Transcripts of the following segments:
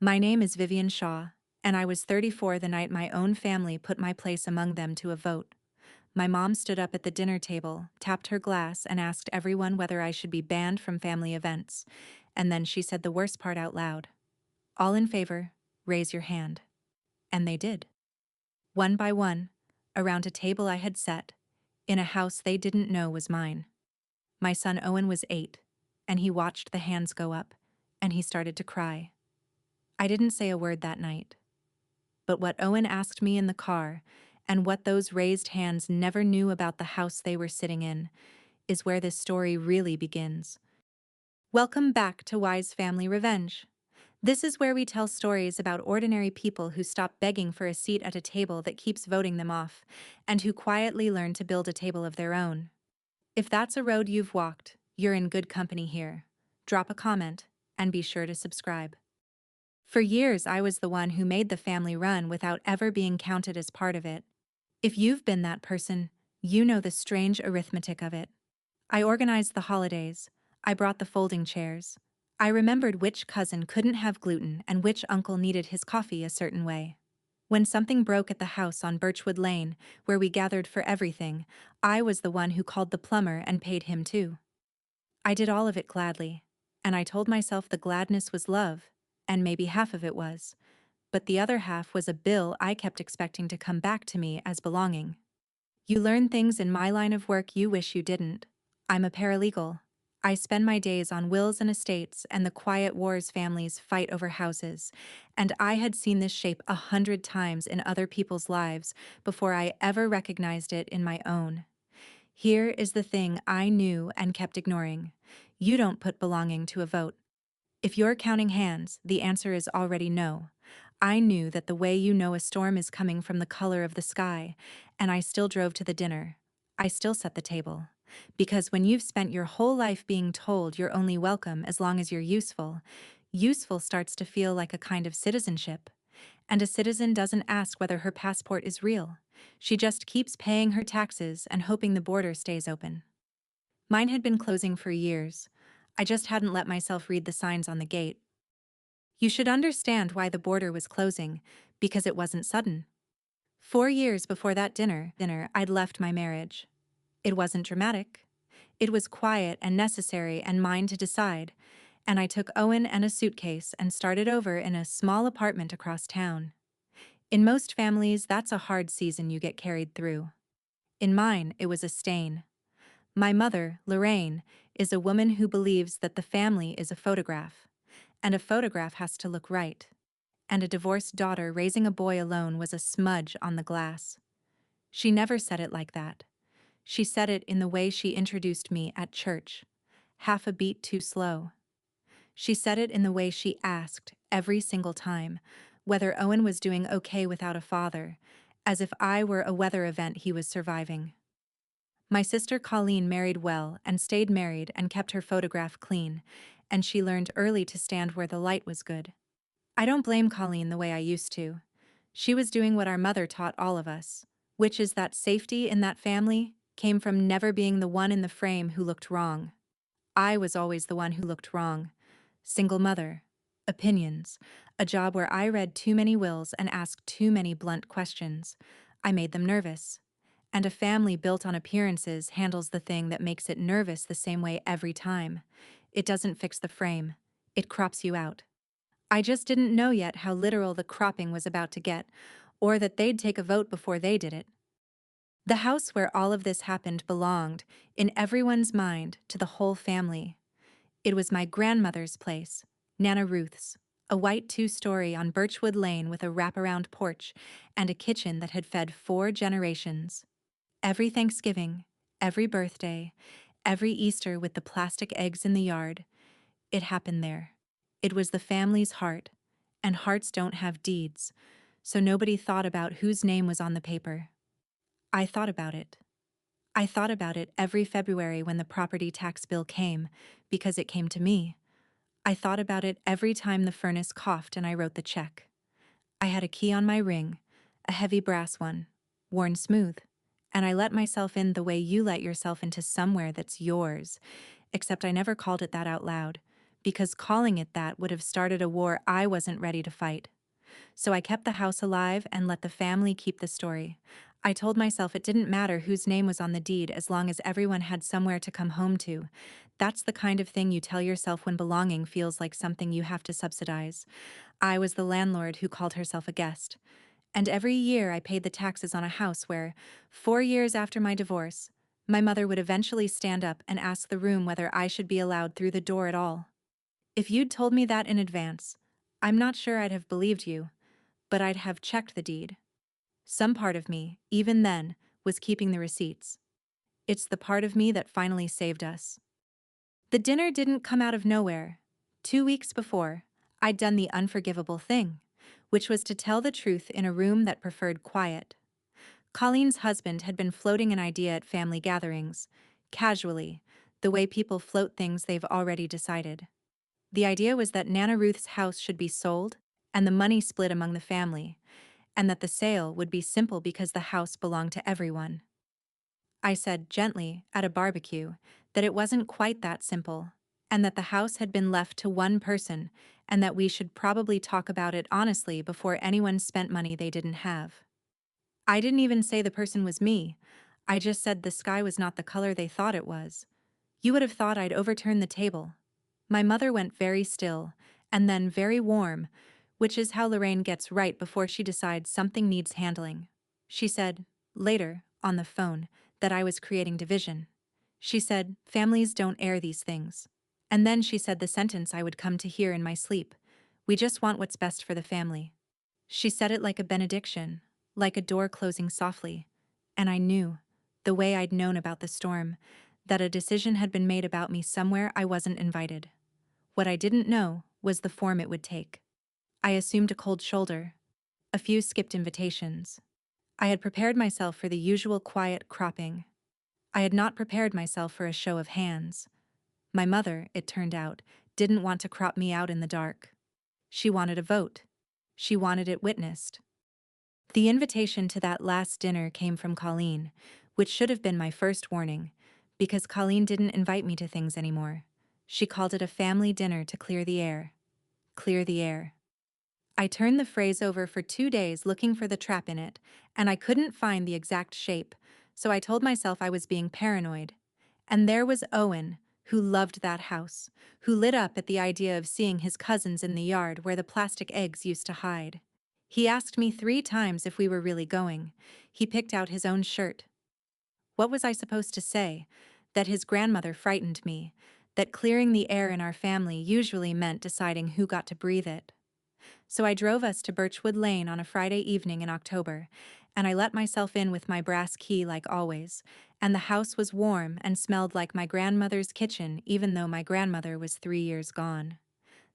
My name is Vivian Shaw, and I was 34 the night my own family put my place among them to a vote. My mom stood up at the dinner table, tapped her glass, and asked everyone whether I should be banned from family events. And then she said the worst part out loud. All in favor, raise your hand. And they did. One by one, around a table I had set, in a house they didn't know was mine. My son Owen was 8, and he watched the hands go up, and he started to cry. I didn't say a word that night. But what Owen asked me in the car, and what those raised hands never knew about the house they were sitting in, is where this story really begins. Welcome back to Wise Family Revenge. This is where we tell stories about ordinary people who stop begging for a seat at a table that keeps voting them off, and who quietly learn to build a table of their own. If that's a road you've walked, you're in good company here. Drop a comment, and be sure to subscribe. For years, I was the one who made the family run without ever being counted as part of it. If you've been that person, you know the strange arithmetic of it. I organized the holidays. I brought the folding chairs. I remembered which cousin couldn't have gluten and which uncle needed his coffee a certain way. When something broke at the house on Birchwood Lane, where we gathered for everything, I was the one who called the plumber and paid him too. I did all of it gladly, and I told myself the gladness was love, and maybe half of it was, but the other half was a bill I kept expecting to come back to me as belonging. You learn things in my line of work you wish you didn't. I'm a paralegal. I spend my days on wills and estates and the quiet wars families fight over houses, and I had seen this shape 100 times in other people's lives before I ever recognized it in my own. Here is the thing I knew and kept ignoring. You don't put belonging to a vote. If you're counting hands, the answer is already no. I knew that the way you know a storm is coming from the color of the sky, and I still drove to the dinner. I still set the table. Because when you've spent your whole life being told you're only welcome as long as you're useful, useful starts to feel like a kind of citizenship. And a citizen doesn't ask whether her passport is real. She just keeps paying her taxes and hoping the border stays open. Mine had been closing for years. I just hadn't let myself read the signs on the gate. You should understand why the border was closing, because it wasn't sudden. 4 years before that dinner, I'd left my marriage. It wasn't dramatic. It was quiet and necessary and mine to decide, and I took Owen and a suitcase and started over in a small apartment across town. In most families, that's a hard season you get carried through. In mine, it was a stain. My mother, Lorraine, is a woman who believes that the family is a photograph, and a photograph has to look right. And a divorced daughter raising a boy alone was a smudge on the glass. She never said it like that. She said it in the way she introduced me at church, half a beat too slow. She said it in the way she asked, every single time, whether Owen was doing okay without a father, as if I were a weather event he was surviving. My sister Colleen married well and stayed married and kept her photograph clean, and she learned early to stand where the light was good. I don't blame Colleen the way I used to. She was doing what our mother taught all of us, which is that safety in that family came from never being the one in the frame who looked wrong. I was always the one who looked wrong. Single mother. Opinions. A job where I read too many wills and asked too many blunt questions. I made them nervous. And a family built on appearances handles the thing that makes it nervous the same way every time. It doesn't fix the frame. It crops you out. I just didn't know yet how literal the cropping was about to get, or that they'd take a vote before they did it. The house where all of this happened belonged, in everyone's mind, to the whole family. It was my grandmother's place, Nana Ruth's, a white 2-story on Birchwood Lane with a wraparound porch and a kitchen that had fed 4 generations. Every Thanksgiving, every birthday, every Easter with the plastic eggs in the yard, it happened there. It was the family's heart, and hearts don't have deeds, so nobody thought about whose name was on the paper. I thought about it. I thought about it every February when the property tax bill came, because it came to me. I thought about it every time the furnace coughed and I wrote the check. I had a key on my ring, a heavy brass one, worn smooth, and I let myself in the way you let yourself into somewhere that's yours, except I never called it that out loud, because calling it that would have started a war I wasn't ready to fight. So I kept the house alive and let the family keep the story. I told myself it didn't matter whose name was on the deed as long as everyone had somewhere to come home to. That's the kind of thing you tell yourself when belonging feels like something you have to subsidize. I was the landlord who called herself a guest. And every year I paid the taxes on a house where, 4 years after my divorce, my mother would eventually stand up and ask the room whether I should be allowed through the door at all. If you'd told me that in advance, I'm not sure I'd have believed you, but I'd have checked the deed. Some part of me, even then, was keeping the receipts. It's the part of me that finally saved us. The dinner didn't come out of nowhere. 2 weeks before, I'd done the unforgivable thing, which was to tell the truth in a room that preferred quiet. Colleen's husband had been floating an idea at family gatherings, casually, the way people float things they've already decided. The idea was that Nana Ruth's house should be sold and the money split among the family, and that the sale would be simple because the house belonged to everyone. I said gently, at a barbecue, that it wasn't quite that simple, and that the house had been left to one person, and that we should probably talk about it honestly before anyone spent money they didn't have. I didn't even say the person was me. I just said the sky was not the color they thought it was. You would have thought I'd overturn the table. My mother went very still, and then very warm, which is how Lorraine gets right before she decides something needs handling. She said, later, on the phone, that I was creating division. She said, families don't air these things. And then she said the sentence I would come to hear in my sleep: we just want what's best for the family. She said it like a benediction, like a door closing softly. And I knew, the way I'd known about the storm, that a decision had been made about me somewhere I wasn't invited. What I didn't know was the form it would take. I assumed a cold shoulder, a few skipped invitations. I had prepared myself for the usual quiet cropping. I had not prepared myself for a show of hands. My mother, it turned out, didn't want to crop me out in the dark. She wanted a vote. She wanted it witnessed. The invitation to that last dinner came from Colleen, which should have been my first warning, because Colleen didn't invite me to things anymore. She called it a family dinner to clear the air. Clear the air. I turned the phrase over for 2 days looking for the trap in it, and I couldn't find the exact shape, so I told myself I was being paranoid. And there was Owen, who loved that house, who lit up at the idea of seeing his cousins in the yard where the plastic eggs used to hide. He asked me 3 times if we were really going. He picked out his own shirt. What was I supposed to say? That his grandmother frightened me, that clearing the air in our family usually meant deciding who got to breathe it. So I drove us to Birchwood Lane on a Friday evening in October, and I let myself in with my brass key like always, and the house was warm and smelled like my grandmother's kitchen even though my grandmother was 3 years gone.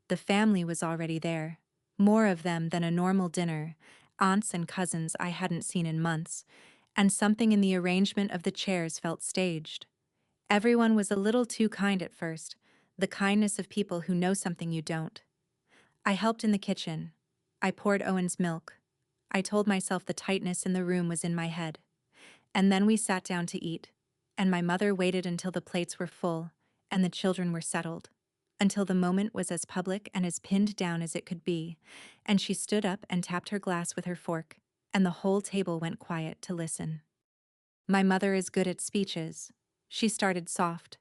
The family was already there. More of them than a normal dinner, aunts and cousins I hadn't seen in months, and something in the arrangement of the chairs felt staged. Everyone was a little too kind at first, the kindness of people who know something you don't. I helped in the kitchen. I poured Owen's milk. I told myself the tightness in the room was in my head. And then we sat down to eat, and my mother waited until the plates were full and the children were settled, until the moment was as public and as pinned down as it could be, and she stood up and tapped her glass with her fork, and the whole table went quiet to listen. My mother is good at speeches. She started soft.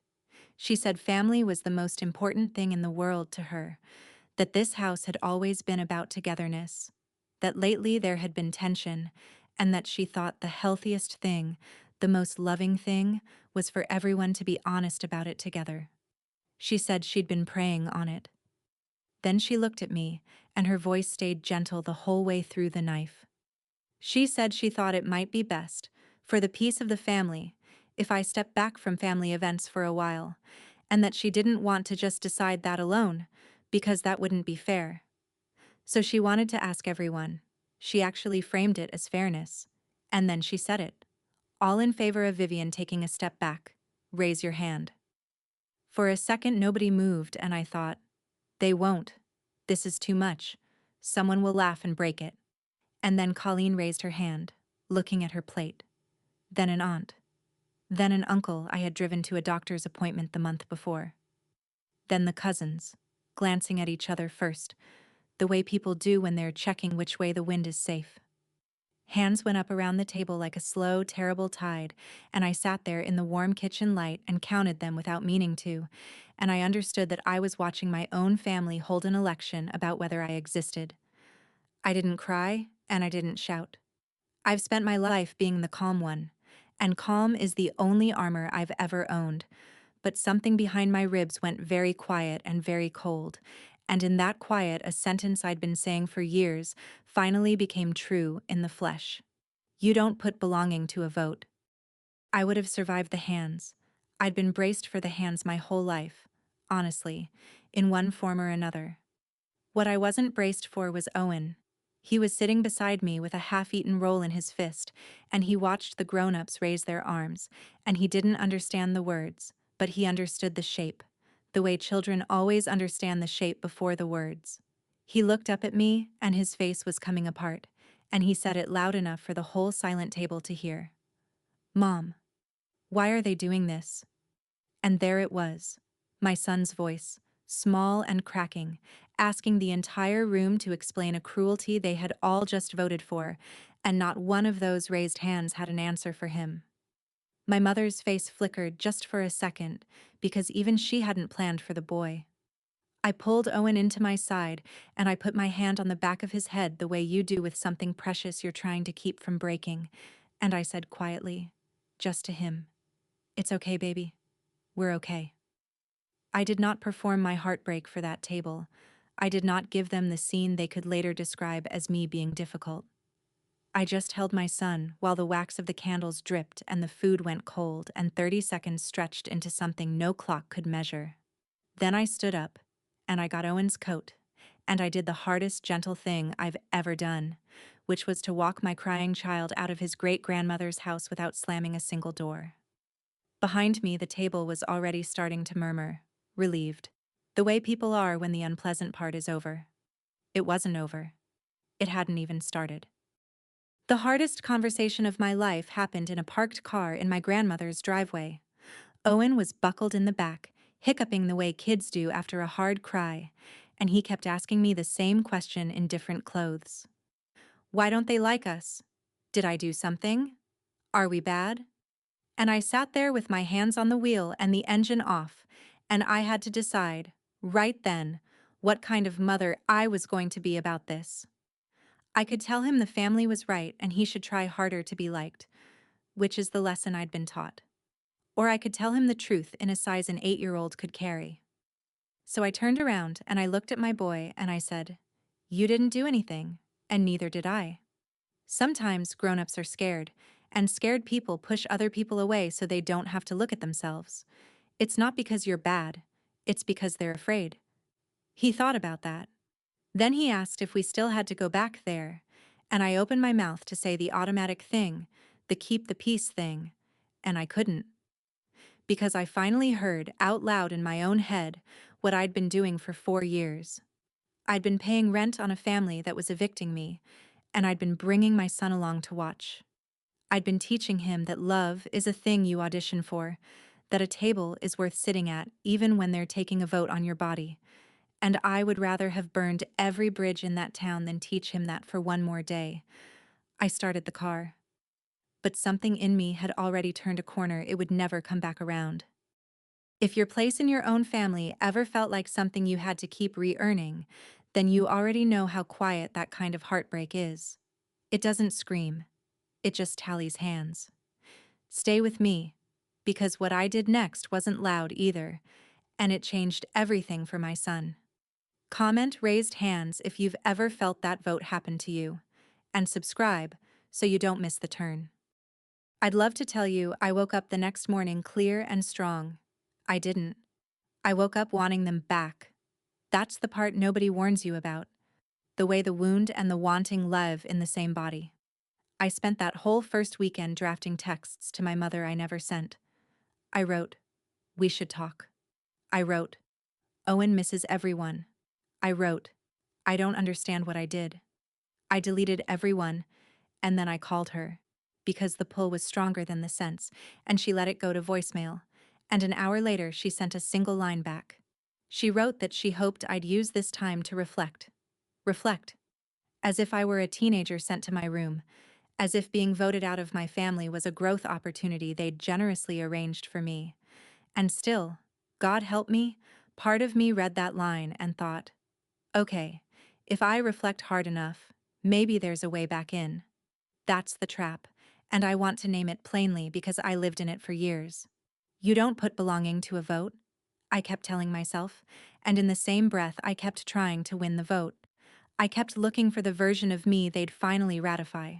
She said family was the most important thing in the world to her, that this house had always been about togetherness, that lately there had been tension, and that she thought the healthiest thing, the most loving thing, was for everyone to be honest about it together. She said she'd been praying on it. Then she looked at me, and her voice stayed gentle the whole way through the knife. She said she thought it might be best, for the peace of the family, if I stepped back from family events for a while, and that she didn't want to just decide that alone, because that wouldn't be fair. So she wanted to ask everyone. She actually framed it as fairness. And then she said it. All in favor of Vivian taking a step back, raise your hand. For a second nobody moved, and I thought, they won't. This is too much. Someone will laugh and break it. And then Colleen raised her hand, looking at her plate. Then an aunt. Then an uncle I had driven to a doctor's appointment the month before. Then the cousins. glancing at each other first, the way people do when they're checking which way the wind is safe. Hands went up around the table like a slow, terrible tide, and I sat there in the warm kitchen light and counted them without meaning to, and I understood that I was watching my own family hold an election about whether I existed. I didn't cry, and I didn't shout. I've spent my life being the calm one, and calm is the only armor I've ever owned, but something behind my ribs went very quiet and very cold, and in that quiet a sentence I'd been saying for years finally became true in the flesh. You don't put belonging to a vote. I would have survived the hands. I'd been braced for the hands my whole life, honestly, in one form or another. What I wasn't braced for was Owen. He was sitting beside me with a half-eaten roll in his fist, and he watched the grown-ups raise their arms, and he didn't understand the words, but he understood the shape, the way children always understand the shape before the words. He looked up at me, and his face was coming apart, and he said it loud enough for the whole silent table to hear. "Mom, why are they doing this?" And there it was, my son's voice, small and cracking, asking the entire room to explain a cruelty they had all just voted for, and not one of those raised hands had an answer for him. My mother's face flickered just for a second, because even she hadn't planned for the boy. I pulled Owen into my side, and I put my hand on the back of his head the way you do with something precious you're trying to keep from breaking, and I said quietly, just to him, "It's okay, baby. We're okay." I did not perform my heartbreak for that table. I did not give them the scene they could later describe as me being difficult. I just held my son while the wax of the candles dripped and the food went cold and 30 seconds stretched into something no clock could measure. Then I stood up, and I got Owen's coat, and I did the hardest gentle thing I've ever done, which was to walk my crying child out of his great-grandmother's house without slamming a single door. Behind me, the table was already starting to murmur, relieved, the way people are when the unpleasant part is over. It wasn't over. It hadn't even started. The hardest conversation of my life happened in a parked car in my grandmother's driveway. Owen was buckled in the back, hiccuping the way kids do after a hard cry, and he kept asking me the same question in different clothes. Why don't they like us? Did I do something? Are we bad? And I sat there with my hands on the wheel and the engine off, and I had to decide, right then, what kind of mother I was going to be about this. I could tell him the family was right and he should try harder to be liked, which is the lesson I'd been taught. Or I could tell him the truth in a size an 8-year-old could carry. So I turned around and I looked at my boy and I said, "You didn't do anything, and neither did I." Sometimes grown-ups are scared, and scared people push other people away so they don't have to look at themselves. It's not because you're bad, it's because they're afraid. He thought about that. Then he asked if we still had to go back there, and I opened my mouth to say the automatic thing, the keep the peace thing, and I couldn't. Because I finally heard, out loud in my own head, what I'd been doing for 4 years. I'd been paying rent on a family that was evicting me, and I'd been bringing my son along to watch. I'd been teaching him that love is a thing you audition for, that a table is worth sitting at even when they're taking a vote on your body, and I would rather have burned every bridge in that town than teach him that for one more day. I started the car. But something in me had already turned a corner it would never come back around. If your place in your own family ever felt like something you had to keep re-earning, then you already know how quiet that kind of heartbreak is. It doesn't scream. It just tallies hands. Stay with me, because what I did next wasn't loud either, and it changed everything for my son. Comment raised hands if you've ever felt that vote happen to you, and subscribe so you don't miss the turn. I'd love to tell you I woke up the next morning clear and strong. I didn't. I woke up wanting them back. That's the part nobody warns you about. The way the wound and the wanting live in the same body. I spent that whole first weekend drafting texts to my mother I never sent. I wrote, "We should talk." I wrote, "Owen misses everyone." I wrote, "I don't understand what I did." I deleted everyone, and then I called her, because the pull was stronger than the sense, and she let it go to voicemail, and an hour later she sent a single line back. She wrote that she hoped I'd use this time to reflect. Reflect. As if I were a teenager sent to my room, as if being voted out of my family was a growth opportunity they'd generously arranged for me. And still, God help me, part of me read that line and thought, okay, if I reflect hard enough, maybe there's a way back in. That's the trap, and I want to name it plainly because I lived in it for years. You don't put belonging to a vote, I kept telling myself, and in the same breath I kept trying to win the vote. I kept looking for the version of me they'd finally ratify.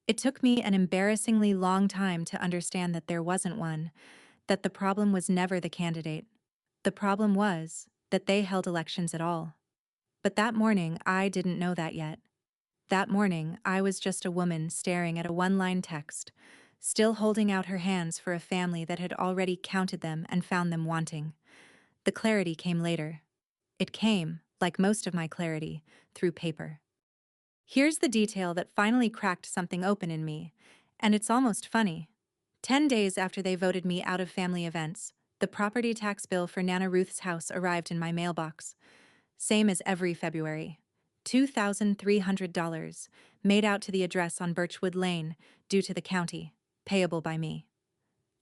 It took me an embarrassingly long time to understand that there wasn't one, that the problem was never the candidate. The problem was that they held elections at all. But that morning, I didn't know that yet. That morning, I was just a woman staring at a one-line text, still holding out her hands for a family that had already counted them and found them wanting. The clarity came later. It came, like most of my clarity, through paper. Here's the detail that finally cracked something open in me, and it's almost funny. 10 days after they voted me out of family events, the property tax bill for Nana Ruth's house arrived in my mailbox. Same as every February. $2,300, made out to the address on Birchwood Lane, due to the county, payable by me.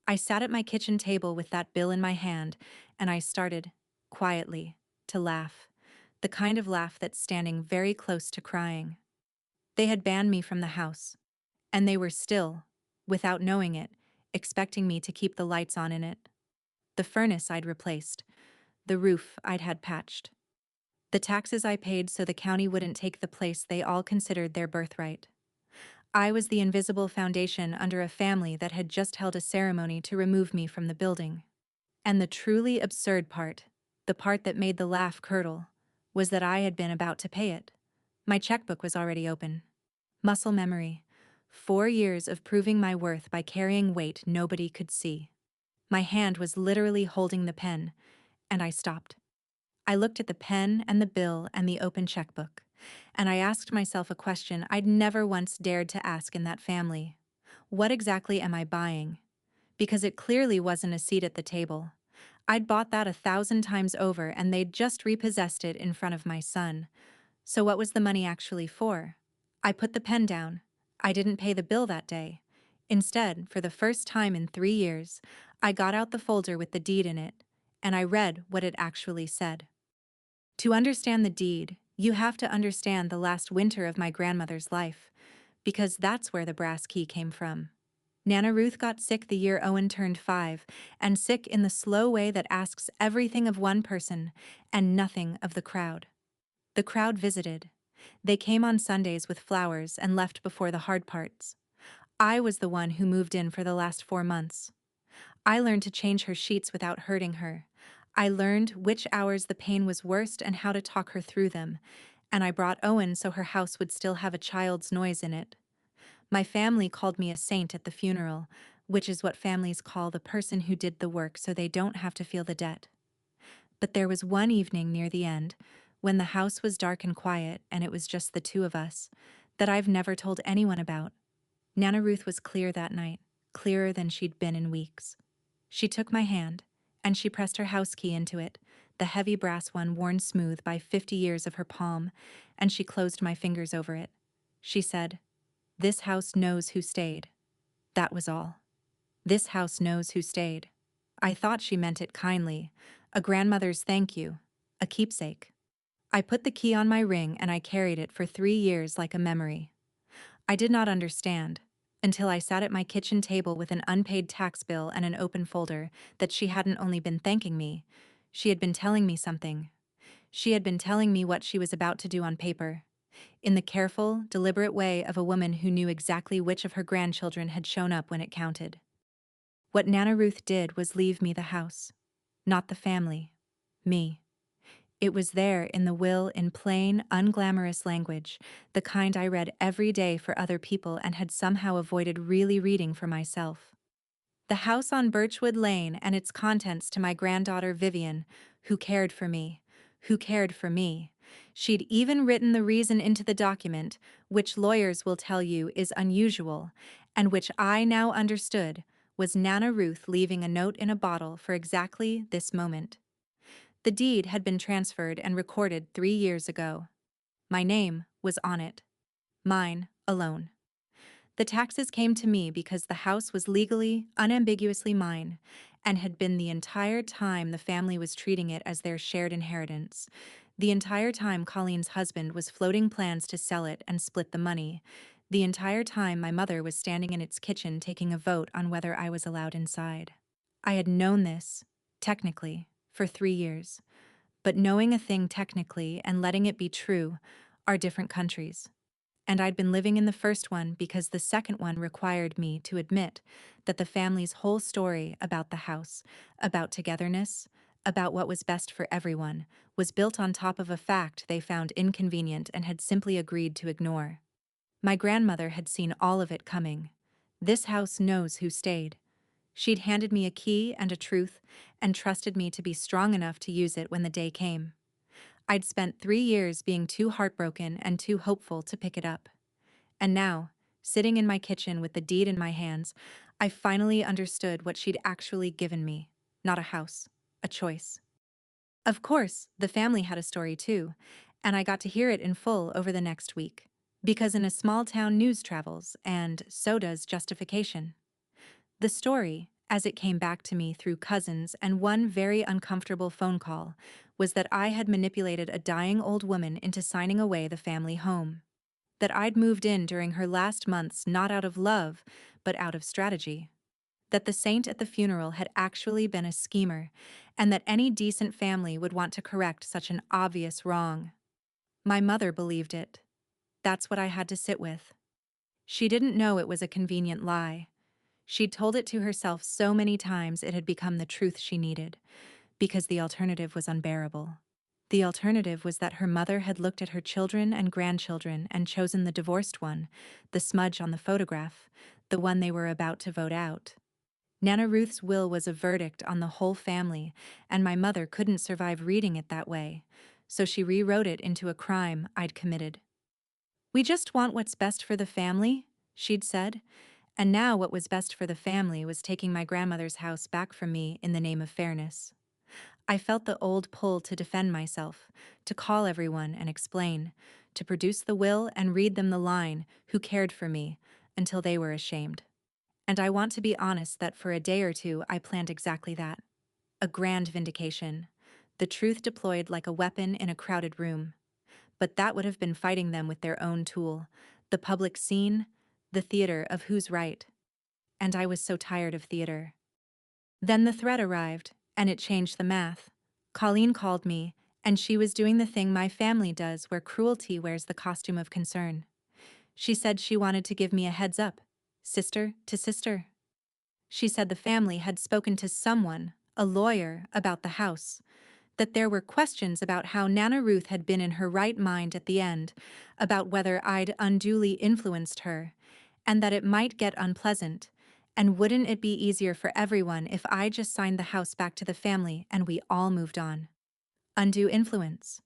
I sat at my kitchen table with that bill in my hand, and I started, quietly, to laugh. The kind of laugh that's standing very close to crying. They had banned me from the house, and they were still, without knowing it, expecting me to keep the lights on in it. The furnace I'd replaced, the roof I'd had patched. The taxes I paid so the county wouldn't take the place they all considered their birthright. I was the invisible foundation under a family that had just held a ceremony to remove me from the building. And the truly absurd part, the part that made the laugh curdle, was that I had been about to pay it. My checkbook was already open. Muscle memory. 4 years of proving my worth by carrying weight nobody could see. My hand was literally holding the pen, and I stopped. I looked at the pen and the bill and the open checkbook, and I asked myself a question I'd never once dared to ask in that family. What exactly am I buying? Because it clearly wasn't a seat at the table. I'd bought that 1,000 times over, and they'd just repossessed it in front of my son. So what was the money actually for? I put the pen down. I didn't pay the bill that day. Instead, for the first time in 3 years, I got out the folder with the deed in it, and I read what it actually said. To understand the deed, you have to understand the last winter of my grandmother's life, because that's where the brass key came from. Nana Ruth got sick the year Owen turned 5, and sick in the slow way that asks everything of one person and nothing of the crowd. The crowd visited. They came on Sundays with flowers and left before the hard parts. I was the one who moved in for the last 4 months. I learned to change her sheets without hurting her. I learned which hours the pain was worst and how to talk her through them, and I brought Owen so her house would still have a child's noise in it. My family called me a saint at the funeral, which is what families call the person who did the work so they don't have to feel the debt. But there was one evening near the end, when the house was dark and quiet and it was just the two of us, that I've never told anyone about. Nana Ruth was clear that night, clearer than she'd been in weeks. She took my hand, and she pressed her house key into it, the heavy brass one worn smooth by 50 years of her palm, and she closed my fingers over it. She said, "This house knows who stayed." That was all. This house knows who stayed. I thought she meant it kindly, a grandmother's thank you, a keepsake. I put the key on my ring and I carried it for 3 years like a memory. I did not understand, until I sat at my kitchen table with an unpaid tax bill and an open folder, that she hadn't only been thanking me, she had been telling me something. She had been telling me what she was about to do on paper, in the careful, deliberate way of a woman who knew exactly which of her grandchildren had shown up when it counted. What Nana Ruth did was leave me the house, not the family, me. It was there in the will in plain, unglamorous language, the kind I read every day for other people and had somehow avoided really reading for myself. The house on Birchwood Lane and its contents to my granddaughter Vivian, who cared for me, who cared for me. She'd even written the reason into the document, which lawyers will tell you is unusual, and which I now understood was Nana Ruth leaving a note in a bottle for exactly this moment. The deed had been transferred and recorded 3 years ago. My name was on it. Mine, alone. The taxes came to me because the house was legally, unambiguously mine, and had been the entire time the family was treating it as their shared inheritance. The entire time Colleen's husband was floating plans to sell it and split the money. The entire time my mother was standing in its kitchen taking a vote on whether I was allowed inside. I had known this, technically, for 3 years. But knowing a thing technically and letting it be true are different countries. And I'd been living in the first one because the second one required me to admit that the family's whole story about the house, about togetherness, about what was best for everyone, was built on top of a fact they found inconvenient and had simply agreed to ignore. My grandmother had seen all of it coming. This house knows who stayed. She'd handed me a key and a truth and trusted me to be strong enough to use it when the day came. I'd spent 3 years being too heartbroken and too hopeful to pick it up. And now, sitting in my kitchen with the deed in my hands, I finally understood what she'd actually given me. Not a house, a choice. Of course, the family had a story too, and I got to hear it in full over the next week. Because in a small town news travels, and so does justification. The story, as it came back to me through cousins and one very uncomfortable phone call, was that I had manipulated a dying old woman into signing away the family home. That I'd moved in during her last months not out of love, but out of strategy. That the saint at the funeral had actually been a schemer, and that any decent family would want to correct such an obvious wrong. My mother believed it. That's what I had to sit with. She didn't know it was a convenient lie. She'd told it to herself so many times it had become the truth she needed, because the alternative was unbearable. The alternative was that her mother had looked at her children and grandchildren and chosen the divorced one, the smudge on the photograph, the one they were about to vote out. Nana Ruth's will was a verdict on the whole family, and my mother couldn't survive reading it that way, so she rewrote it into a crime I'd committed. "We just want what's best for the family," she'd said, and now what was best for the family was taking my grandmother's house back from me in the name of fairness. I felt the old pull to defend myself, to call everyone and explain, to produce the will and read them the line, who cared for me, until they were ashamed. And I want to be honest that for a day or two I planned exactly that. A grand vindication. The truth deployed like a weapon in a crowded room. But that would have been fighting them with their own tool, the public scene, the theater of who's right. And I was so tired of theater. Then the threat arrived, and it changed the math. Colleen called me, and she was doing the thing my family does where cruelty wears the costume of concern. She said she wanted to give me a heads up, sister to sister. She said the family had spoken to someone, a lawyer, about the house, that there were questions about how Nana Ruth had been in her right mind at the end, about whether I'd unduly influenced her, and that it might get unpleasant, and wouldn't it be easier for everyone if I just signed the house back to the family and we all moved on? Undue influence.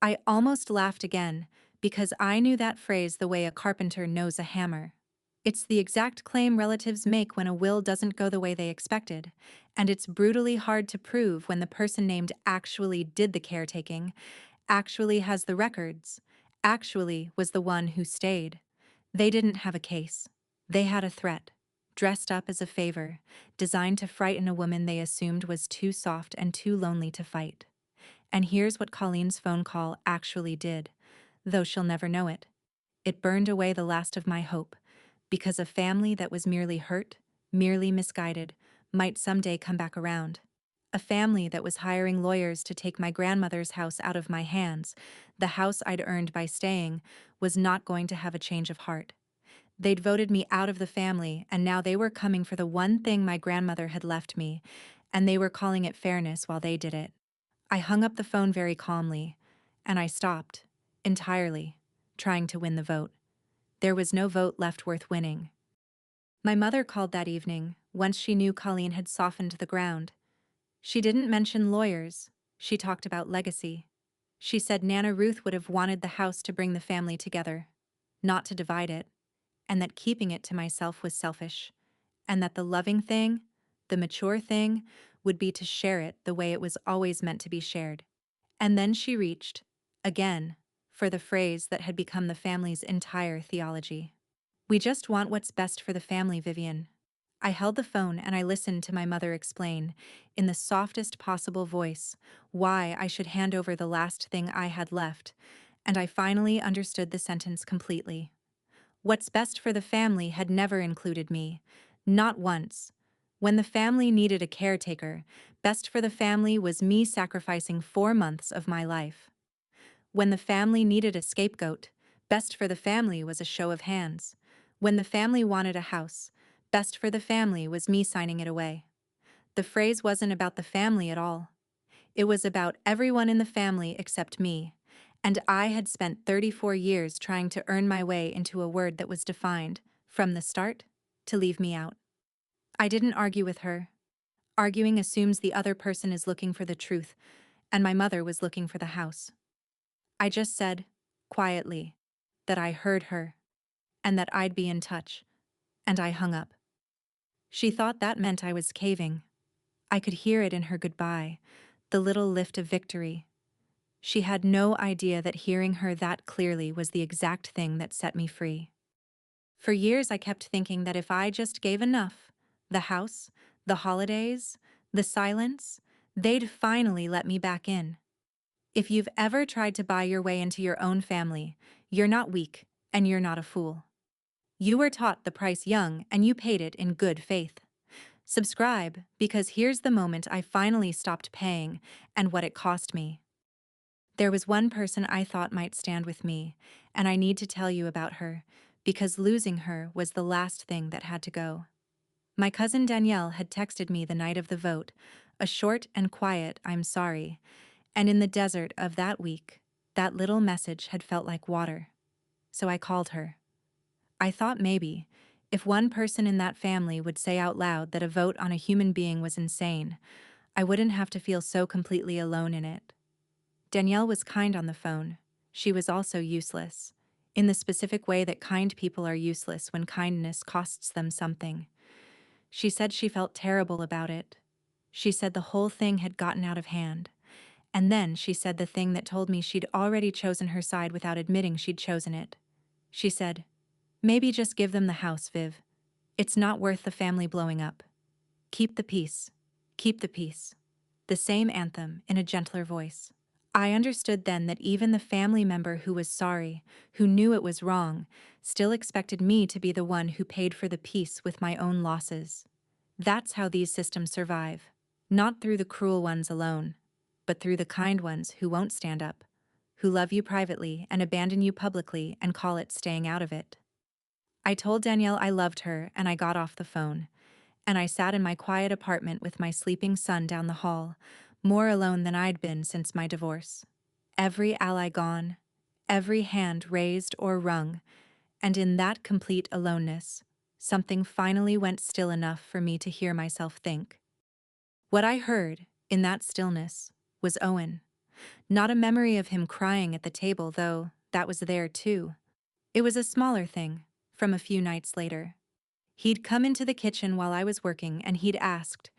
I almost laughed again, because I knew that phrase the way a carpenter knows a hammer. It's the exact claim relatives make when a will doesn't go the way they expected, and it's brutally hard to prove when the person named actually did the caretaking, actually has the records, actually was the one who stayed. They didn't have a case. They had a threat, dressed up as a favor, designed to frighten a woman they assumed was too soft and too lonely to fight. And here's what Colleen's phone call actually did, though she'll never know it. It burned away the last of my hope, because a family that was merely hurt, merely misguided, might someday come back around. A family that was hiring lawyers to take my grandmother's house out of my hands, the house I'd earned by staying, was not going to have a change of heart. They'd voted me out of the family, and now they were coming for the one thing my grandmother had left me, and they were calling it fairness while they did it. I hung up the phone very calmly, and I stopped, entirely, trying to win the vote. There was no vote left worth winning. My mother called that evening, once she knew Colleen had softened the ground. She didn't mention lawyers. She talked about legacy. She said Nana Ruth would have wanted the house to bring the family together, not to divide it, and that keeping it to myself was selfish, and that the loving thing, The mature thing would be to share it the way it was always meant to be shared. And then she reached, again, for the phrase that had become the family's entire theology. We just want what's best for the family, Vivian. I held the phone and I listened to my mother explain, in the softest possible voice, why I should hand over the last thing I had left, and I finally understood the sentence completely. What's best for the family had never included me. Not once. When the family needed a caretaker, best for the family was me sacrificing 4 months of my life. When the family needed a scapegoat, best for the family was a show of hands. When the family wanted a house, best for the family was me signing it away. The phrase wasn't about the family at all. It was about everyone in the family except me. And I had spent 34 years trying to earn my way into a word that was defined, from the start, to leave me out. I didn't argue with her. Arguing assumes the other person is looking for the truth, and my mother was looking for the house. I just said, quietly, that I heard her, and that I'd be in touch, and I hung up. She thought that meant I was caving. I could hear it in her goodbye, the little lift of victory. She had no idea that hearing her that clearly was the exact thing that set me free. For years I kept thinking that if I just gave enough, the house, the holidays, the silence, they'd finally let me back in. If you've ever tried to buy your way into your own family, you're not weak, and you're not a fool. You were taught the price young, and you paid it in good faith. Subscribe, because here's the moment I finally stopped paying, and what it cost me. There was one person I thought might stand with me, and I need to tell you about her, because losing her was the last thing that had to go. My cousin Danielle had texted me the night of the vote, a short and quiet "I'm sorry," and in the desert of that week, that little message had felt like water. So I called her. I thought maybe, if one person in that family would say out loud that a vote on a human being was insane, I wouldn't have to feel so completely alone in it. Danielle was kind on the phone. She was also useless, in the specific way that kind people are useless when kindness costs them something. She said she felt terrible about it. She said the whole thing had gotten out of hand. And then she said the thing that told me she'd already chosen her side without admitting she'd chosen it. She said, "Maybe just give them the house, Viv. It's not worth the family blowing up. Keep the peace. Keep the peace." The same anthem in a gentler voice. I understood then that even the family member who was sorry, who knew it was wrong, still expected me to be the one who paid for the peace with my own losses. That's how these systems survive. Not through the cruel ones alone, but through the kind ones who won't stand up, who love you privately and abandon you publicly and call it staying out of it. I told Danielle I loved her and I got off the phone, and I sat in my quiet apartment with my sleeping son down the hall, more alone than I'd been since my divorce. Every ally gone, every hand raised or wrung, and in that complete aloneness, something finally went still enough for me to hear myself think. What I heard, in that stillness, was Owen. Not a memory of him crying at the table, though that was there too. It was a smaller thing, from a few nights later. He'd come into the kitchen while I was working and he'd asked,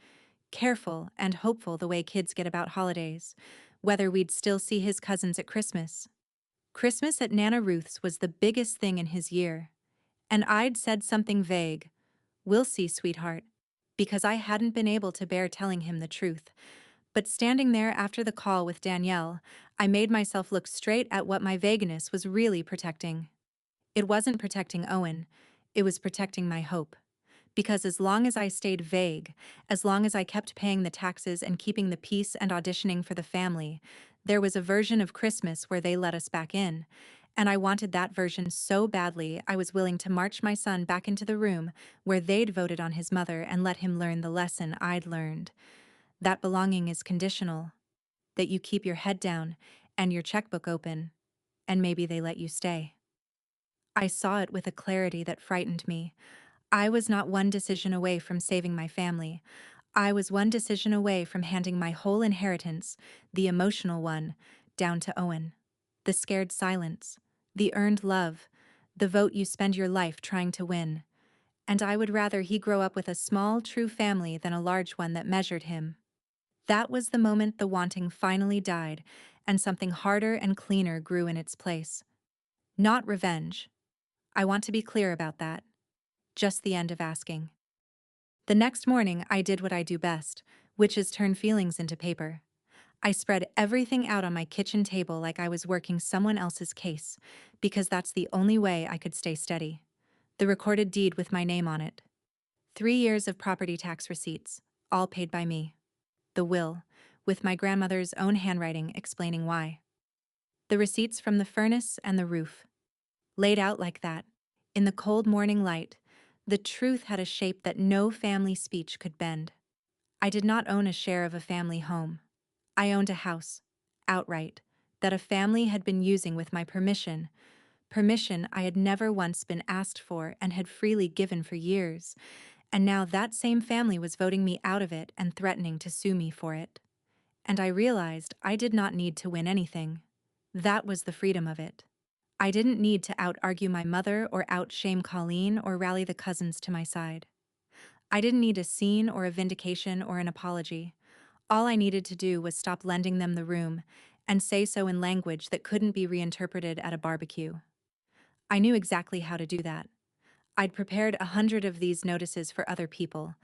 careful and hopeful the way kids get about holidays, whether we'd still see his cousins at Christmas. Christmas at Nana Ruth's was the biggest thing in his year. And I'd said something vague, "We'll see, sweetheart," because I hadn't been able to bear telling him the truth. But standing there after the call with Danielle, I made myself look straight at what my vagueness was really protecting. It wasn't protecting Owen, it was protecting my hope. Because as long as I stayed vague, as long as I kept paying the taxes and keeping the peace and auditioning for the family, there was a version of Christmas where they let us back in. And I wanted that version so badly I was willing to march my son back into the room where they'd voted on his mother and let him learn the lesson I'd learned. That belonging is conditional. That you keep your head down and your checkbook open, and maybe they let you stay. I saw it with a clarity that frightened me. I was not one decision away from saving my family. I was one decision away from handing my whole inheritance, the emotional one, down to Owen. The scared silence, the earned love, the vote you spend your life trying to win. and I would rather he grow up with a small, true family than a large one that measured him. That was the moment the wanting finally died, and something harder and cleaner grew in its place. Not revenge. I want to be clear about that. Just the end of asking. The next morning, I did what I do best, which is turn feelings into paper. I spread everything out on my kitchen table like I was working someone else's case, because that's the only way I could stay steady. The recorded deed with my name on it. 3 years of property tax receipts, all paid by me. The will, with my grandmother's own handwriting explaining why. The receipts from the furnace and the roof. Laid out like that, in the cold morning light, the truth had a shape that no family speech could bend. I did not own a share of a family home. I owned a house, outright, that a family had been using with my permission I had never once been asked for and had freely given for years, and now that same family was voting me out of it and threatening to sue me for it. And I realized I did not need to win anything. That was the freedom of it. I didn't need to out-argue my mother or out-shame Colleen or rally the cousins to my side. I didn't need a scene or a vindication or an apology. All I needed to do was stop lending them the room and say so in language that couldn't be reinterpreted at a barbecue. I knew exactly how to do that. I'd prepared 100 of these notices for other people.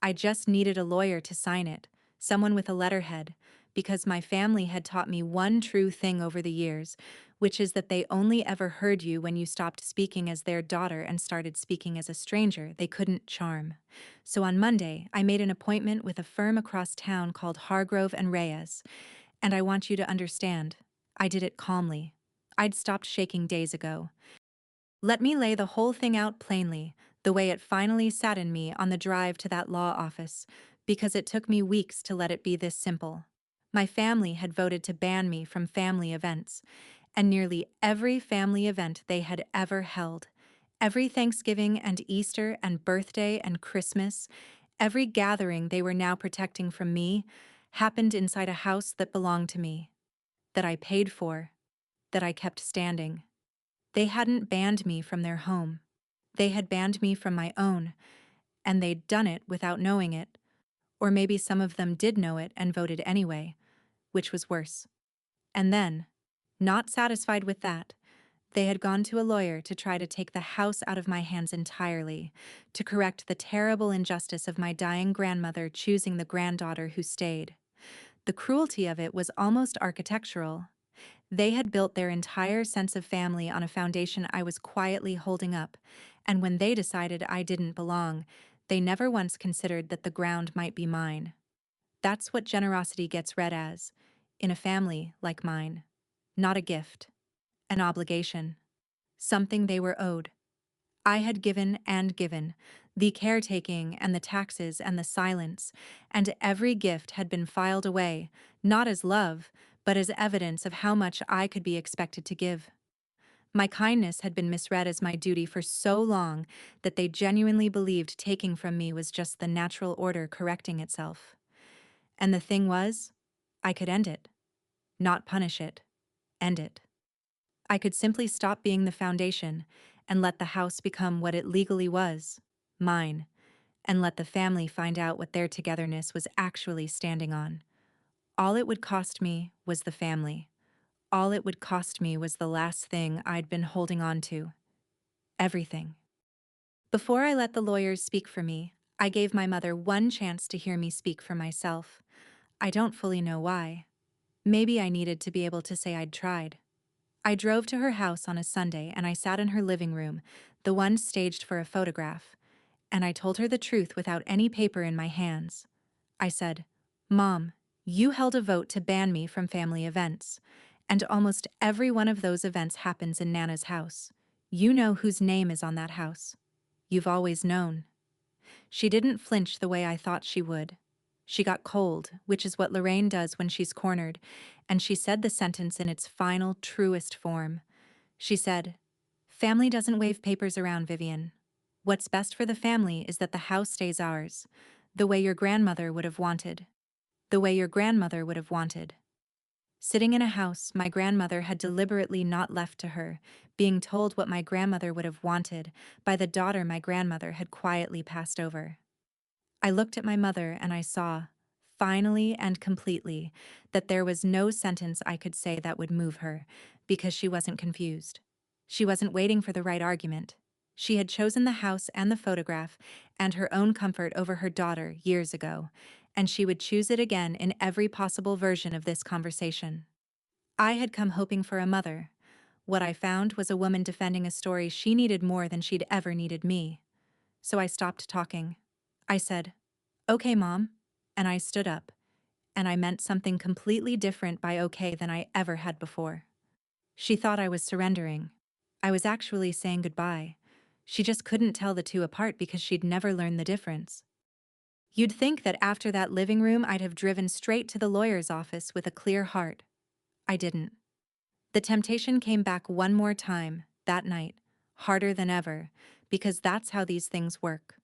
I just needed a lawyer to sign it, someone with a letterhead, because my family had taught me one true thing over the years, which is that they only ever heard you when you stopped speaking as their daughter and started speaking as a stranger they couldn't charm. So on Monday, I made an appointment with a firm across town called Hargrove and Reyes, and I want you to understand, I did it calmly. I'd stopped shaking days ago. Let me lay the whole thing out plainly, the way it finally sat in me on the drive to that law office, because it took me weeks to let it be this simple. My family had voted to ban me from family events, and nearly every family event they had ever held, every Thanksgiving and Easter and birthday and Christmas, every gathering they were now protecting from me, happened inside a house that belonged to me, that I paid for, that I kept standing. They hadn't banned me from their home. They had banned me from my own, and they'd done it without knowing it. Or maybe some of them did know it and voted anyway, which was worse. And then, not satisfied with that, they had gone to a lawyer to try to take the house out of my hands entirely, to correct the terrible injustice of my dying grandmother choosing the granddaughter who stayed. The cruelty of it was almost architectural. They had built their entire sense of family on a foundation I was quietly holding up, and when they decided I didn't belong, they never once considered that the ground might be mine. That's what generosity gets read as, in a family like mine. Not a gift. An obligation. Something they were owed. I had given and given, the caretaking and the taxes and the silence, and every gift had been filed away, not as love, but as evidence of how much I could be expected to give. My kindness had been misread as my duty for so long that they genuinely believed taking from me was just the natural order correcting itself. And the thing was, I could end it. Not punish it. End it. I could simply stop being the foundation and let the house become what it legally was, mine, and let the family find out what their togetherness was actually standing on. All it would cost me was the family. All it would cost me was the last thing I'd been holding on to. Everything. Before I let the lawyers speak for me, I gave my mother one chance to hear me speak for myself. I don't fully know why. Maybe I needed to be able to say I'd tried. I drove to her house on a Sunday and I sat in her living room, the one staged for a photograph, and I told her the truth without any paper in my hands. I said, "Mom, you held a vote to ban me from family events, and almost every one of those events happens in Nana's house. You know whose name is on that house. You've always known." She didn't flinch the way I thought she would. She got cold, which is what Lorraine does when she's cornered, and she said the sentence in its final, truest form. She said, "Family doesn't wave papers around, Vivian. What's best for the family is that the house stays ours, the way your grandmother would have wanted. The way your grandmother would have wanted." Sitting in a house my grandmother had deliberately not left to her, being told what my grandmother would have wanted by the daughter my grandmother had quietly passed over. I looked at my mother and I saw, finally and completely, that there was no sentence I could say that would move her, because she wasn't confused. She wasn't waiting for the right argument. She had chosen the house and the photograph and her own comfort over her daughter years ago, and she would choose it again in every possible version of this conversation. I had come hoping for a mother. What I found was a woman defending a story she needed more than she'd ever needed me. So I stopped talking. I said, "Okay, Mom," and I stood up, and I meant something completely different by okay than I ever had before. She thought I was surrendering. I was actually saying goodbye. She just couldn't tell the two apart because she'd never learned the difference. You'd think that after that living room I'd have driven straight to the lawyer's office with a clear heart. I didn't. The temptation came back one more time, that night, harder than ever, because that's how these things work.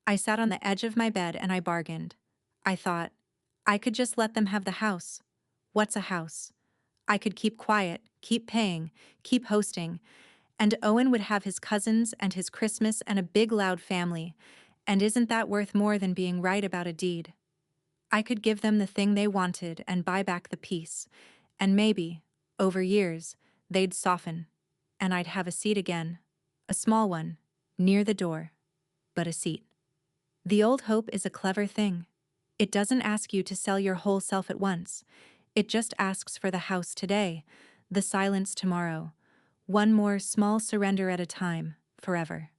I sat on the edge of my bed and I bargained. I thought, I could just let them have the house. What's a house? I could keep quiet, keep paying, keep hosting, and Owen would have his cousins and his Christmas and a big loud family, and isn't that worth more than being right about a deed? I could give them the thing they wanted and buy back the peace, and maybe, over years, they'd soften, and I'd have a seat again, a small one, near the door, but a seat. The old hope is a clever thing. It doesn't ask you to sell your whole self at once. It just asks for the house today, the silence tomorrow, one more small surrender at a time, forever.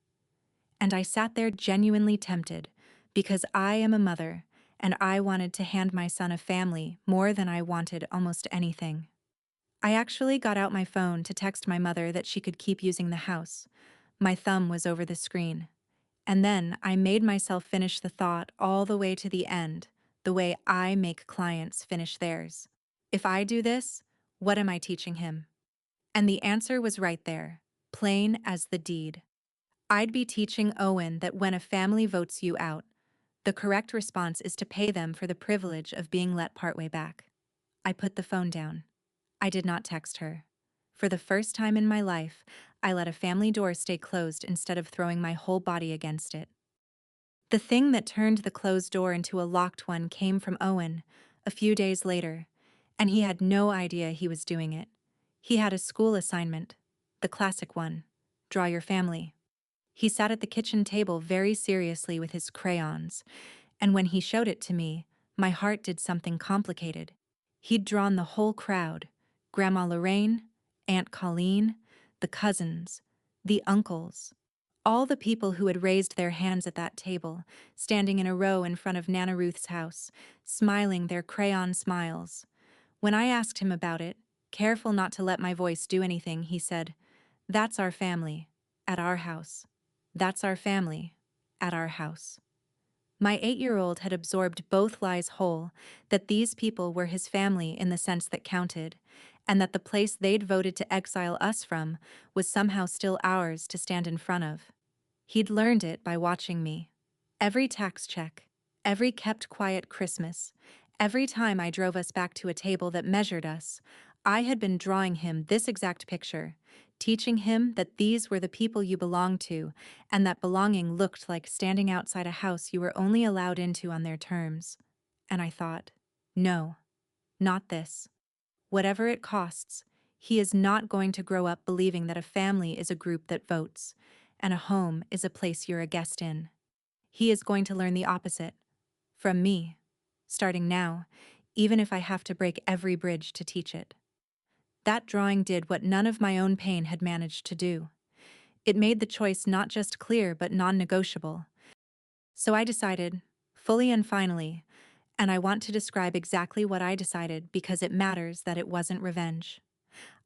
And I sat there genuinely tempted, because I am a mother, and I wanted to hand my son a family more than I wanted almost anything. I actually got out my phone to text my mother that she could keep using the house. My thumb was over the screen. And then I made myself finish the thought all the way to the end, the way I make clients finish theirs. If I do this, what am I teaching him? And the answer was right there, plain as the deed. I'd be teaching Owen that when a family votes you out, the correct response is to pay them for the privilege of being let partway back. I put the phone down. I did not text her. For the first time in my life, I let a family door stay closed instead of throwing my whole body against it. The thing that turned the closed door into a locked one came from Owen, a few days later, and he had no idea he was doing it. He had a school assignment, the classic one, draw your family. He sat at the kitchen table very seriously with his crayons, and when he showed it to me, my heart did something complicated. He'd drawn the whole crowd, Grandma Lorraine, Aunt Colleen, the cousins, the uncles, all the people who had raised their hands at that table, standing in a row in front of Nana Ruth's house, smiling their crayon smiles. When I asked him about it, careful not to let my voice do anything, he said, "That's our family, at our house. That's our family, at our house." My 8-year-old had absorbed both lies whole, that these people were his family in the sense that counted, and that the place they'd voted to exile us from was somehow still ours to stand in front of. He'd learned it by watching me. Every tax check, every kept quiet Christmas, every time I drove us back to a table that measured us, I had been drawing him this exact picture, teaching him that these were the people you belonged to, and that belonging looked like standing outside a house you were only allowed into on their terms. And I thought, no, not this. Whatever it costs, he is not going to grow up believing that a family is a group that votes, and a home is a place you're a guest in. He is going to learn the opposite. From me. Starting now, even if I have to break every bridge to teach it. That drawing did what none of my own pain had managed to do. It made the choice not just clear but non-negotiable. So I decided, fully and finally, and I want to describe exactly what I decided because it matters that it wasn't revenge.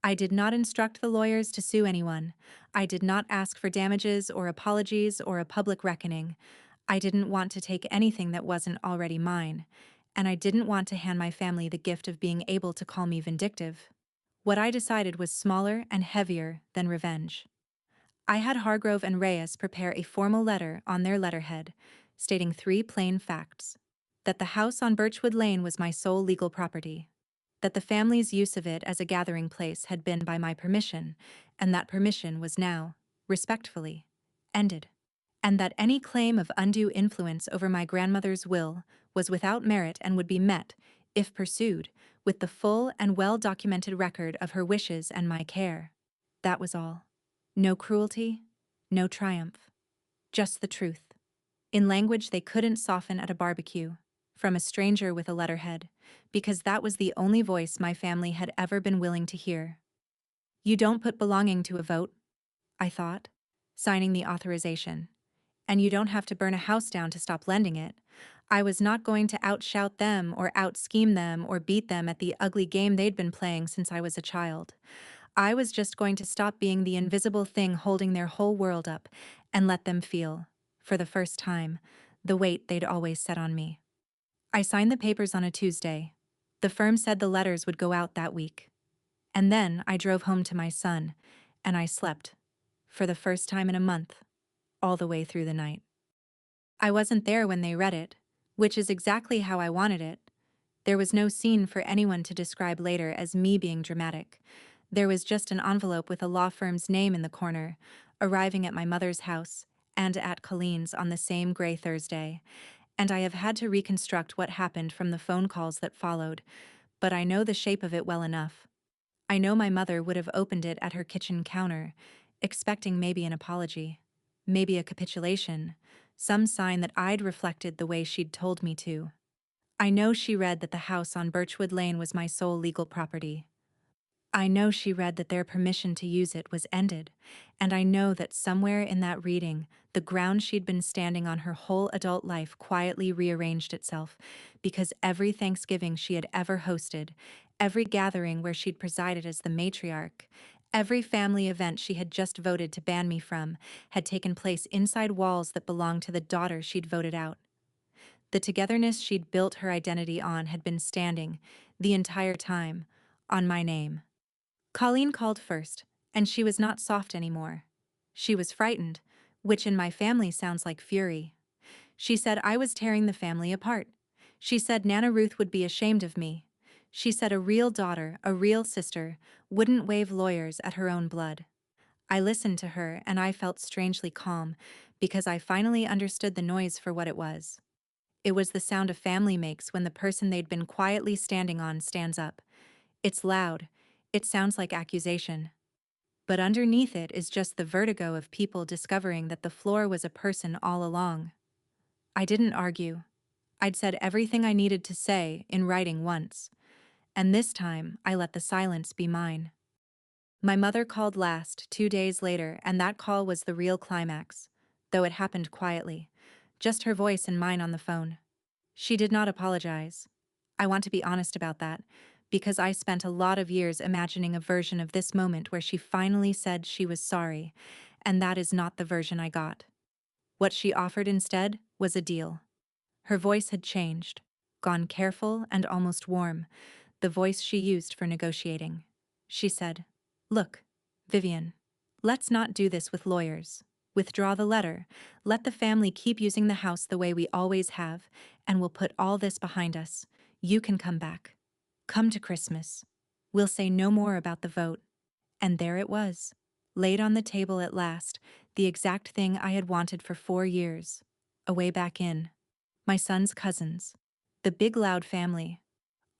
I did not instruct the lawyers to sue anyone. I did not ask for damages or apologies or a public reckoning. I didn't want to take anything that wasn't already mine, and I didn't want to hand my family the gift of being able to call me vindictive. What I decided was smaller and heavier than revenge. I had Hargrove and Reyes prepare a formal letter on their letterhead, stating 3 plain facts. That the house on Birchwood Lane was my sole legal property. that the family's use of it as a gathering place had been by my permission, and that permission was now, respectfully, ended. And that any claim of undue influence over my grandmother's will was without merit and would be met, if pursued, with the full and well-documented record of her wishes and my care. That was all. No cruelty, no triumph. Just the truth. In language they couldn't soften at a barbecue, from a stranger with a letterhead, because that was the only voice my family had ever been willing to hear. You don't put belonging to a vote, I thought, signing the authorization. And you don't have to burn a house down to stop lending it. I was not going to outshout them or out-scheme them or beat them at the ugly game they'd been playing since I was a child. I was just going to stop being the invisible thing holding their whole world up and let them feel, for the first time, the weight they'd always set on me. I signed the papers on a Tuesday. The firm said the letters would go out that week. And then I drove home to my son, and I slept, for the first time in a month, all the way through the night. I wasn't there when they read it, which is exactly how I wanted it. There was no scene for anyone to describe later as me being dramatic. There was just an envelope with a law firm's name in the corner, arriving at my mother's house, and at Colleen's on the same gray Thursday. And I have had to reconstruct what happened from the phone calls that followed, but I know the shape of it well enough. I know my mother would have opened it at her kitchen counter, expecting maybe an apology, maybe a capitulation, some sign that I'd reflected the way she'd told me to. I know she read that the house on Birchwood Lane was my sole legal property. I know she read that their permission to use it was ended, and I know that somewhere in that reading, the ground she'd been standing on her whole adult life quietly rearranged itself, because every Thanksgiving she had ever hosted, every gathering where she'd presided as the matriarch, every family event she had just voted to ban me from, had taken place inside walls that belonged to the daughter she'd voted out. The togetherness she'd built her identity on had been standing, the entire time, on my name. Colleen called first, and she was not soft anymore. She was frightened, which in my family sounds like fury. She said I was tearing the family apart. She said Nana Ruth would be ashamed of me. She said a real daughter, a real sister, wouldn't waive lawyers at her own blood. I listened to her and I felt strangely calm, because I finally understood the noise for what it was. It was the sound a family makes when the person they'd been quietly standing on stands up. It's loud. It sounds like accusation. But underneath it is just the vertigo of people discovering that the floor was a person all along. I didn't argue. I'd said everything I needed to say in writing once, and this time I let the silence be mine. My mother called last, 2 days later, and that call was the real climax, though it happened quietly, just her voice and mine on the phone. She did not apologize. I want to be honest about that, because I spent a lot of years imagining a version of this moment where she finally said she was sorry, and that is not the version I got. What she offered instead was a deal. Her voice had changed, gone careful and almost warm, the voice she used for negotiating. She said, "Look, Vivian, let's not do this with lawyers. Withdraw the letter, let the family keep using the house the way we always have, and we'll put all this behind us. You can come back. Come to Christmas. We'll say no more about the vote." And there it was, laid on the table at last, the exact thing I had wanted for 4 years. A way back in. My son's cousins. The big loud family.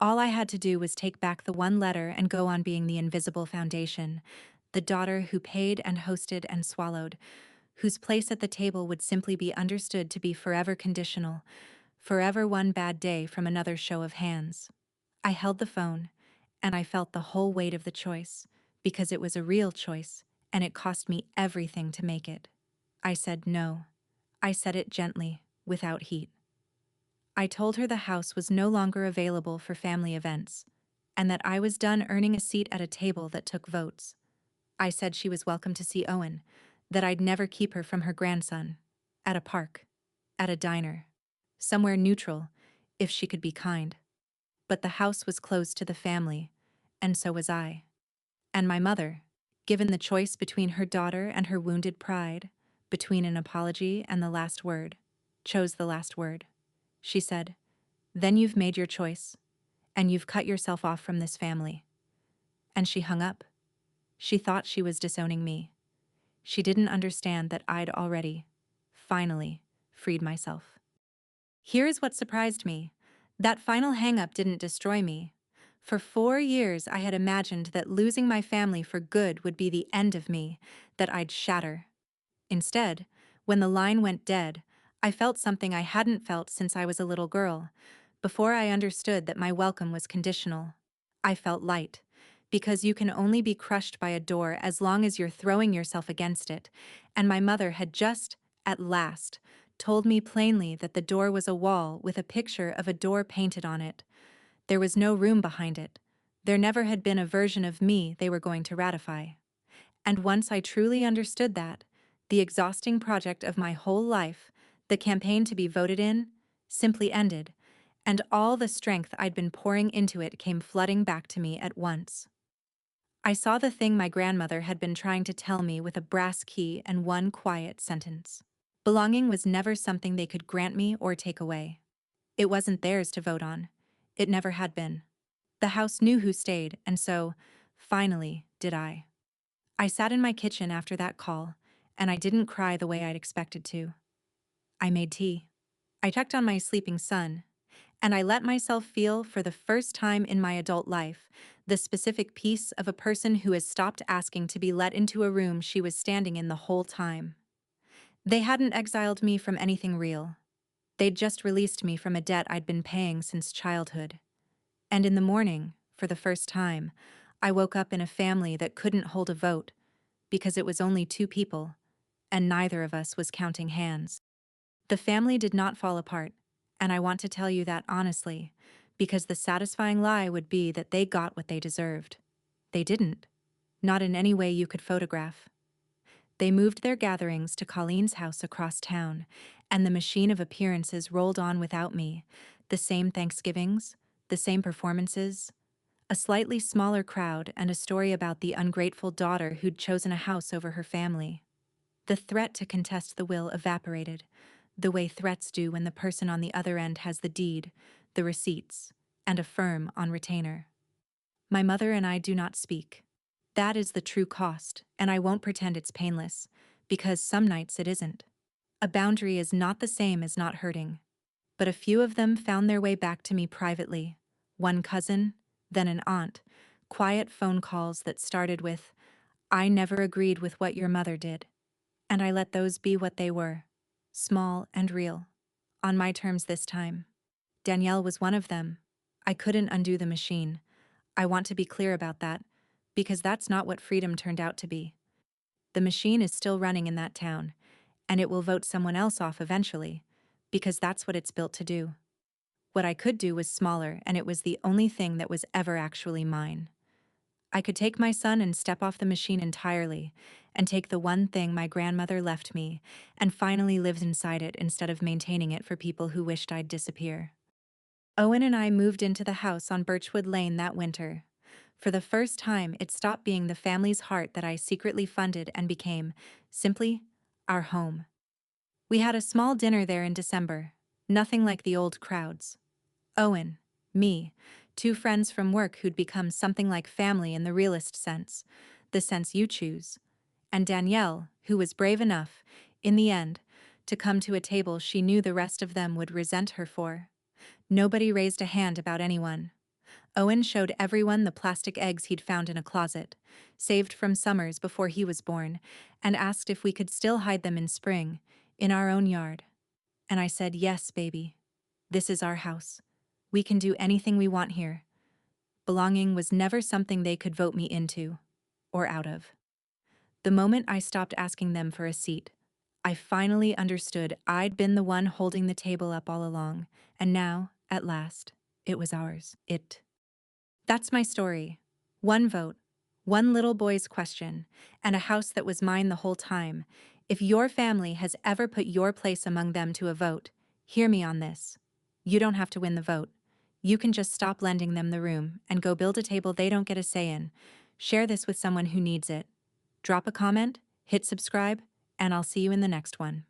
All I had to do was take back the one letter and go on being the invisible foundation, the daughter who paid and hosted and swallowed, whose place at the table would simply be understood to be forever conditional, forever one bad day from another show of hands. I held the phone, and I felt the whole weight of the choice, because it was a real choice, and it cost me everything to make it. I said no. I said it gently, without heat. I told her the house was no longer available for family events, and that I was done earning a seat at a table that took votes. I said she was welcome to see Owen, that I'd never keep her from her grandson, at a park, at a diner, somewhere neutral, if she could be kind. But the house was closed to the family, and so was I. And my mother, given the choice between her daughter and her wounded pride, between an apology and the last word, chose the last word. She said, "Then you've made your choice, and you've cut yourself off from this family." And she hung up. She thought she was disowning me. She didn't understand that I'd already, finally, freed myself. Here's what surprised me. That final hang-up didn't destroy me. For 4 years, I had imagined that losing my family for good would be the end of me, that I'd shatter. Instead, when the line went dead, I felt something I hadn't felt since I was a little girl, before I understood that my welcome was conditional. I felt light, because you can only be crushed by a door as long as you're throwing yourself against it, and my mother had just, at last, told me plainly that the door was a wall with a picture of a door painted on it. There was no room behind it. There never had been a version of me they were going to ratify. And once I truly understood that, the exhausting project of my whole life, the campaign to be voted in, simply ended, and all the strength I'd been pouring into it came flooding back to me at once. I saw the thing my grandmother had been trying to tell me with a brass key and one quiet sentence. Belonging was never something they could grant me or take away. It wasn't theirs to vote on. It never had been. The house knew who stayed, and so, finally, did I. I sat in my kitchen after that call, and I didn't cry the way I'd expected to. I made tea. I checked on my sleeping son, and I let myself feel, for the first time in my adult life, the specific peace of a person who has stopped asking to be let into a room she was standing in the whole time. They hadn't exiled me from anything real. They'd just released me from a debt I'd been paying since childhood. And in the morning, for the first time, I woke up in a family that couldn't hold a vote, because it was only 2 people, and neither of us was counting hands. The family did not fall apart, and I want to tell you that honestly, because the satisfying lie would be that they got what they deserved. They didn't. Not in any way you could photograph. They moved their gatherings to Colleen's house across town, and the machine of appearances rolled on without me. The same Thanksgivings, the same performances, a slightly smaller crowd, and a story about the ungrateful daughter who'd chosen a house over her family. The threat to contest the will evaporated, the way threats do when the person on the other end has the deed, the receipts, and a firm on retainer. My mother and I do not speak. That is the true cost, and I won't pretend it's painless, because some nights it isn't. A boundary is not the same as not hurting. But a few of them found their way back to me privately. One cousin, then an aunt, quiet phone calls that started with, "I never agreed with what your mother did." And I let those be what they were, small and real, on my terms this time. Danielle was one of them. I couldn't undo the machine. I want to be clear about that, because that's not what freedom turned out to be. The machine is still running in that town, and it will vote someone else off eventually, because that's what it's built to do. What I could do was smaller, and it was the only thing that was ever actually mine. I could take my son and step off the machine entirely, and take the one thing my grandmother left me, and finally live inside it instead of maintaining it for people who wished I'd disappear. Owen and I moved into the house on Birchwood Lane that winter. For the first time, it stopped being the family's heart that I secretly funded and became, simply, our home. We had a small dinner there in December, nothing like the old crowds. Owen, me, 2 friends from work who'd become something like family in the realist sense, the sense you choose, and Danielle, who was brave enough, in the end, to come to a table she knew the rest of them would resent her for. Nobody raised a hand about anyone. Owen showed everyone the plastic eggs he'd found in a closet, saved from summers before he was born, and asked if we could still hide them in spring, in our own yard. And I said, "Yes, baby. This is our house. We can do anything we want here." Belonging was never something they could vote me into, or out of. The moment I stopped asking them for a seat, I finally understood I'd been the one holding the table up all along, and now, at last, it was ours. That's my story. One vote, one little boy's question, and a house that was mine the whole time. If your family has ever put your place among them to a vote, hear me on this. You don't have to win the vote. You can just stop lending them the room and go build a table they don't get a say in. Share this with someone who needs it. Drop a comment, hit subscribe, and I'll see you in the next one.